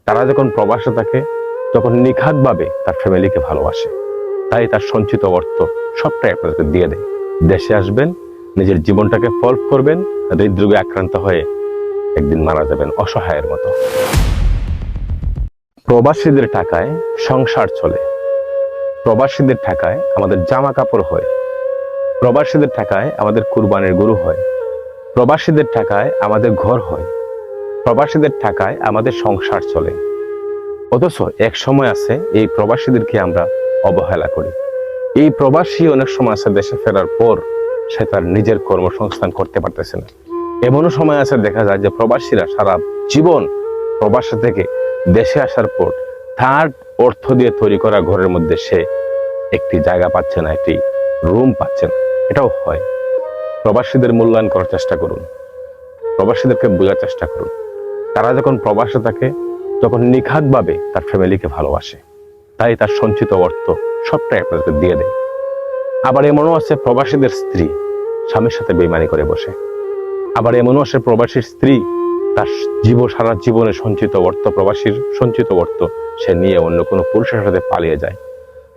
তারা যখন প্রবাসে থাকে তখন নিখাতভাবে তার ফ্যামিলিকে ভালোবাসে, তাই তার সঞ্চিত অর্থ সবটাই আপনাদেরকে দিয়ে দেয়। দেশে আসবেন, নিজের জীবনটাকে ফল্ভ করবেন, হৃদরোগে আক্রান্ত হয়ে একদিন মারা যাবেন অসহায়ের মতো। প্রবাসীদের টাকায় সংসার চলে, প্রবাসীদের টাকায় আমাদের জামা কাপড় হয়, প্রবাসীদের টাকায় আমাদের কুরবানির গরু হয়, প্রবাসীদের টাকায় আমাদের ঘর হয়, প্রবাসীদের টাকায় আমাদের সংসার চলে। অথচ এক সময় আছে এই প্রবাসীদেরকে আমরা অবহেলা করি। এই প্রবাসী অনেক সময় আছে দেশে ফেরার পর সে তার নিজের কর্মসংস্থান করতে পারতেছে না। এমনও সময় আছে দেখা যায় যে প্রবাসীরা সারা জীবন প্রবাসী থেকে দেশে আসার পর তার অর্থ দিয়ে তৈরি করা ঘরের মধ্যে সে একটি জায়গা পাচ্ছে না, একটি রুম পাচ্ছে না। এটাও হয়। প্রবাসীদের মূল্যায়ন করার চেষ্টা করুন, প্রবাসীদেরকে বোঝার চেষ্টা করুন। তারা যখন প্রবাসে থাকে তখন নিখাতভাবে তার ফ্যামিলিকে ভালোবাসে, তাই তার সঞ্চিত অর্থ সবটাই আপনাদেরকে দিয়ে দেয়। আবার এমনও আছে প্রবাসীদের স্ত্রী স্বামীর সাথে বেইমানি করে বসে, আবার এমনও আছে প্রবাসীর স্ত্রী তার সারা জীবনে সঞ্চিত অর্থ, প্রবাসীর সঞ্চিত অর্থ সে নিয়ে অন্য কোনো পুরুষের সাথে পালিয়ে যায়।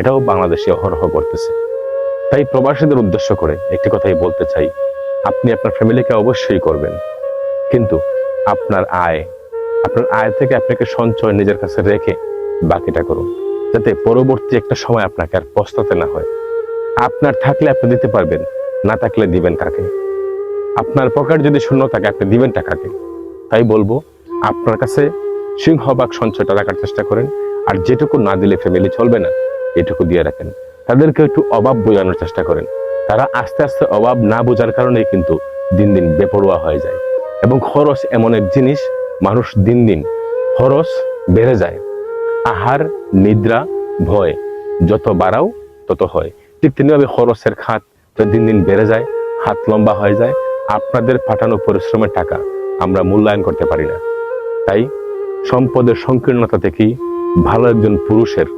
এটাও বাংলাদেশে অহরহ করতেছে। তাই প্রবাসীদের উদ্দেশ্য করে একটি কথাই বলতে চাই, আপনি আপনার ফ্যামিলিকে অবশ্যই করবেন, কিন্তু আপনার আয় থেকে আপনাকে সঞ্চয় নিজের কাছে রেখে বাকিটা করুন, যাতে পরবর্তী একটা সময় আপনাকে আর পস্তাতে না হয়। আপনার থাকলে আপনি দিতে পারবেন, না থাকলে দিবেন কাকে? আপনার পকেট যদি শূন্য থাকে আপনি দিবেনটা কাকে? তাই বলবো, আপনার কাছে সিংহভাগ সঞ্চয়টা রাখার চেষ্টা করেন, আর যেটুকু না দিলে ফ্যামিলি চলবে না এটুকু দিয়ে রাখেন। তাদেরকে একটু অভাব বোঝানোর চেষ্টা করেন। তারা আস্তে আস্তে অভাব না বোঝার কারণেই কিন্তু দিন দিন বেপরোয়া হয়ে যায়। এবং খরচ এমন এক জিনিস, মানুষ দিন দিন খরচ বেড়ে যায়। আহার, নিদ্রা, ভয় যত বাড়াও তত হয়। ঠিক তেমনিভাবে খরচের খাত দিন দিন বেড়ে যায়, হাত লম্বা হয়ে যায়। আপনাদের পাঠানো পরিশ্রমের টাকা আমরা মূল্যায়ন করতে পারি না। তাই সম্পদের সংকীর্ণতা থেকেই ভালো একজন পুরুষের,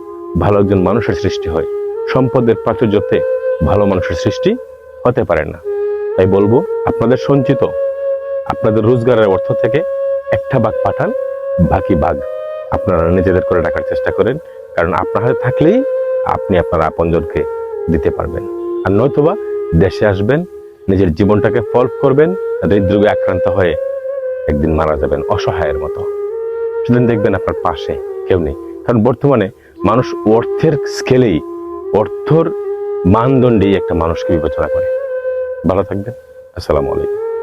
ভালো একজন মানুষের সৃষ্টি হয়। সম্পদের প্রাচুর্যতে ভালো মানুষের সৃষ্টি হতে পারে না। তাই বলবো, আপনাদের সঞ্চিত, আপনাদের রোজগারের অর্থ থেকে একটা ভাগ পাঠান, বাকি ভাগ আপনারা নিজেদের করে রাখার চেষ্টা করেন। কারণ আপনার হাতে থাকলেই আপনি আপনার আপনজনকে দিতে পারবেন। আর নয়তোবা দেশে আসবেন, নিজের জীবনটাকে ফল্ভ করবেন, হৃদরোগে আক্রান্ত হয়ে একদিন মারা যাবেন অসহায়ের মতো। সেদিন দেখবেন আপনার পাশে কেউ নেই। কারণ বর্তমানে মানুষ অর্থের স্কেলেই, অর্থর মানদণ্ডেই একটা মানুষকে বিবেচনা করে। ভালো থাকবেন। আসসালামু আলাইকুম।